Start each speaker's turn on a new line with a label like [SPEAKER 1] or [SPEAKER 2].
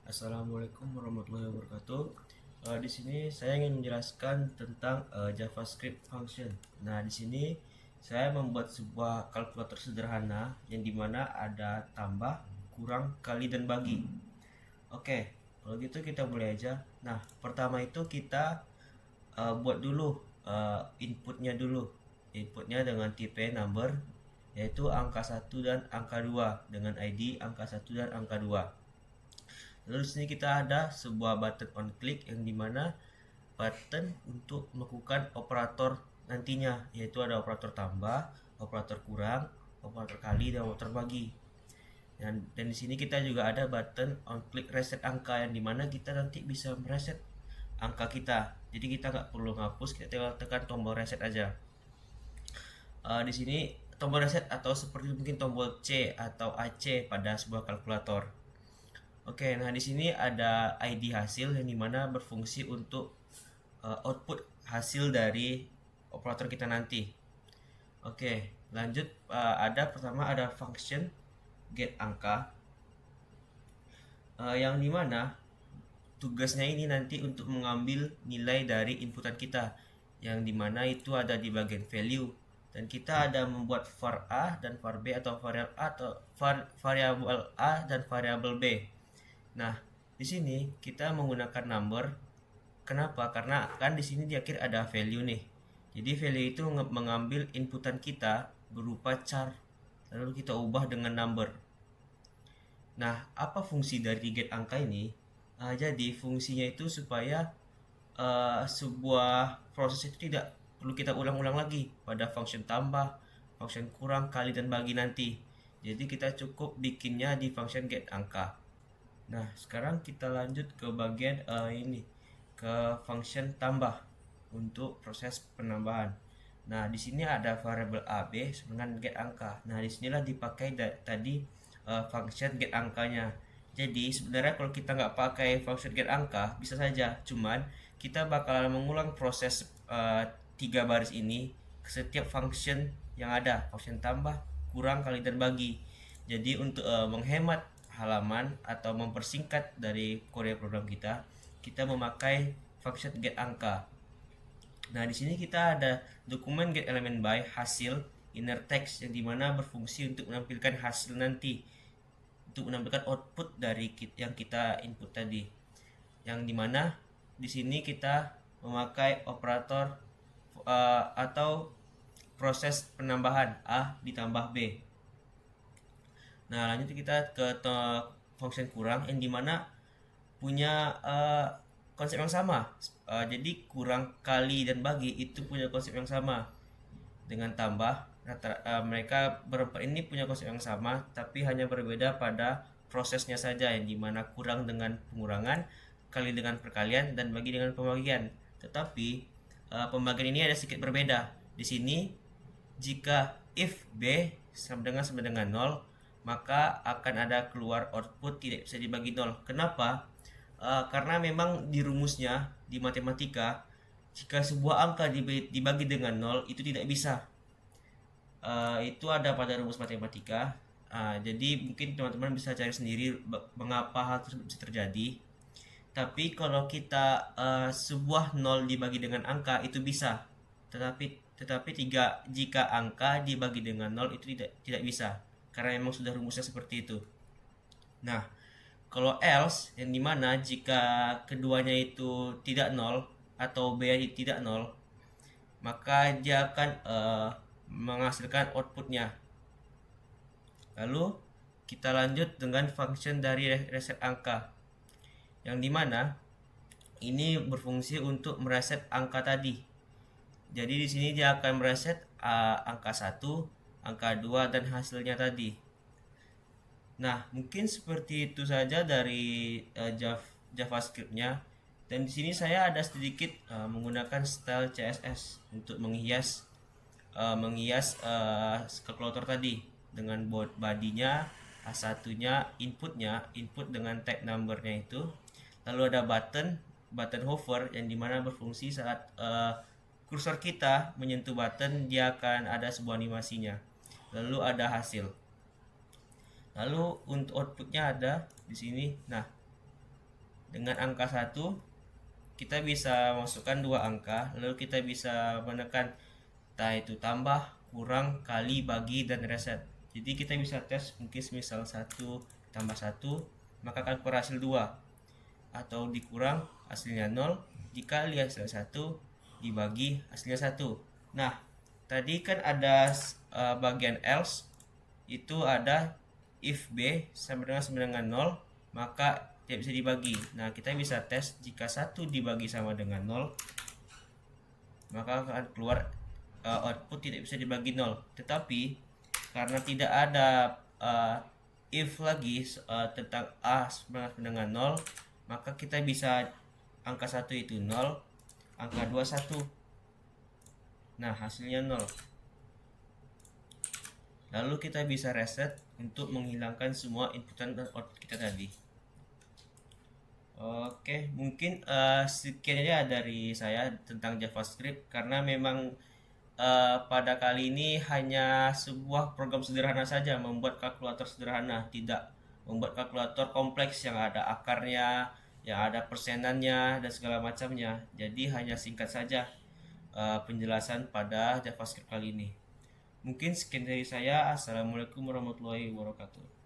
[SPEAKER 1] Assalamualaikum warahmatullahi wabarakatuh. Di sini saya ingin menjelaskan tentang JavaScript function. Nah, di sini saya membuat sebuah kalkulator sederhana yang dimana ada tambah, kurang, kali, dan bagi. Oke, kalau gitu kita mulai aja. Nah, pertama itu kita buat dulu inputnya dulu. Inputnya dengan tipe number, yaitu angka 1 dan angka 2 dengan ID angka 1 dan angka 2. Lalu di sini kita ada sebuah button on click yang dimana button untuk melakukan operator nantinya, yaitu ada operator tambah, operator kurang, operator kali, dan operator bagi. Dan di sini kita juga ada button on click reset angka yang dimana kita nanti bisa mereset angka kita. Jadi kita nggak perlu ngapus, kita tinggal tekan tombol reset aja. Di sini tombol reset atau seperti mungkin tombol C atau AC pada sebuah kalkulator. Oke, nah di sini ada ID hasil yang dimana berfungsi untuk output hasil dari operator kita nanti. Oke, lanjut. Pertama ada function get angka, yang dimana tugasnya ini nanti untuk mengambil nilai dari inputan kita, yang dimana itu ada di bagian value, dan kita ada membuat var A dan var B atau variabel A dan variabel B. Nah, di sini kita menggunakan number. Kenapa? Karena kan di sini di akhir ada value nih. Jadi value itu mengambil inputan kita berupa char, lalu kita ubah dengan number. Nah, apa fungsi dari get angka ini? Jadi fungsinya itu supaya sebuah proses itu tidak perlu kita ulang-ulang lagi pada function tambah, function kurang, kali, dan bagi nanti. Jadi kita cukup bikinnya di function get angka. Nah, sekarang kita lanjut ke bagian ke function tambah untuk proses penambahan. Nah, di sini ada variabel AB dengan get angka. Nah, disinilah dipakai tadi function get angkanya. Jadi sebenarnya kalau kita nggak pakai function get angka bisa saja, cuman kita bakalan mengulang proses 3 baris ini ke setiap function yang ada, function tambah, kurang, kali, dan bagi. Jadi untuk menghemat halaman atau mempersingkat dari kode program kita memakai function get angka. Nah, di sini kita ada dokumen get element by hasil inner text yang dimana berfungsi untuk menampilkan hasil nanti, untuk menampilkan output dari yang kita input tadi, yang dimana di sini kita memakai operator atau proses penambahan A ditambah B. Nah, lanjut kita ke function kurang yang dimana punya konsep yang sama. Jadi kurang, kali, dan bagi itu punya konsep yang sama dengan tambah. Mereka berempat ini punya konsep yang sama, tapi hanya berbeda pada prosesnya saja, yang dimana kurang dengan pengurangan, kali dengan perkalian, dan bagi dengan pembagian. Tetapi pembagian ini ada sedikit berbeda. Di sini jika if B sama dengan 0, maka akan ada keluar output tidak bisa dibagi 0. Kenapa? Karena memang di rumusnya di matematika, jika sebuah angka dibagi dengan 0 itu tidak bisa. Itu ada pada rumus matematika. Jadi mungkin teman-teman bisa cari sendiri mengapa hal tersebut bisa terjadi. Tapi kalau kita sebuah 0 dibagi dengan angka itu bisa. Tetapi jika angka dibagi dengan 0 itu tidak bisa. Karena memang sudah rumusnya seperti itu. Nah, kalau else yang dimana jika keduanya itu tidak 0 atau B tidak 0, maka dia akan menghasilkan outputnya. Lalu kita lanjut dengan function dari reset angka, yang dimana ini berfungsi untuk mereset angka tadi. Jadi di sini dia akan mereset angka 1, angka 2, dan hasilnya tadi. Nah, mungkin seperti itu saja dari JavaScript-nya. Dan di sini saya ada sedikit menggunakan style CSS untuk menghias kalkulator tadi dengan bodinya, A1-nya, input dengan tag number-nya itu. Lalu ada button hover yang dimana berfungsi saat kursor kita menyentuh button, dia akan ada sebuah animasinya. Lalu ada hasil. Lalu untuk outputnya ada di sini. Nah, Dengan angka 1 kita bisa masukkan dua angka, lalu kita bisa menekan entah itu tambah, kurang, kali, bagi, dan reset. Jadi kita bisa tes mungkin misal 1 tambah 1 maka akan keluar hasil 2, atau dikurang hasilnya 0, dikali hasilnya 1, dibagi hasilnya 1. Nah, tadi kan ada bagian else, itu ada if b sama dengan 0 maka tidak bisa dibagi. Nah, kita bisa tes jika 1 dibagi sama dengan 0 maka akan keluar output tidak bisa dibagi 0. Tetapi karena tidak ada if lagi tentang a sama dengan 0, maka kita bisa angka 1 itu 0, angka 2 1. Nah, hasilnya 0. Lalu kita bisa reset untuk menghilangkan semua inputan dan output kita tadi. Oke, mungkin sekian aja dari saya tentang JavaScript, karena memang pada kali ini hanya sebuah program sederhana saja, membuat kalkulator sederhana, tidak membuat kalkulator kompleks yang ada akarnya, yang ada persenannya dan segala macamnya. Jadi hanya singkat saja penjelasan pada JavaScript kali ini. Mungkin sekian dari saya. Assalamualaikum warahmatullahi wabarakatuh.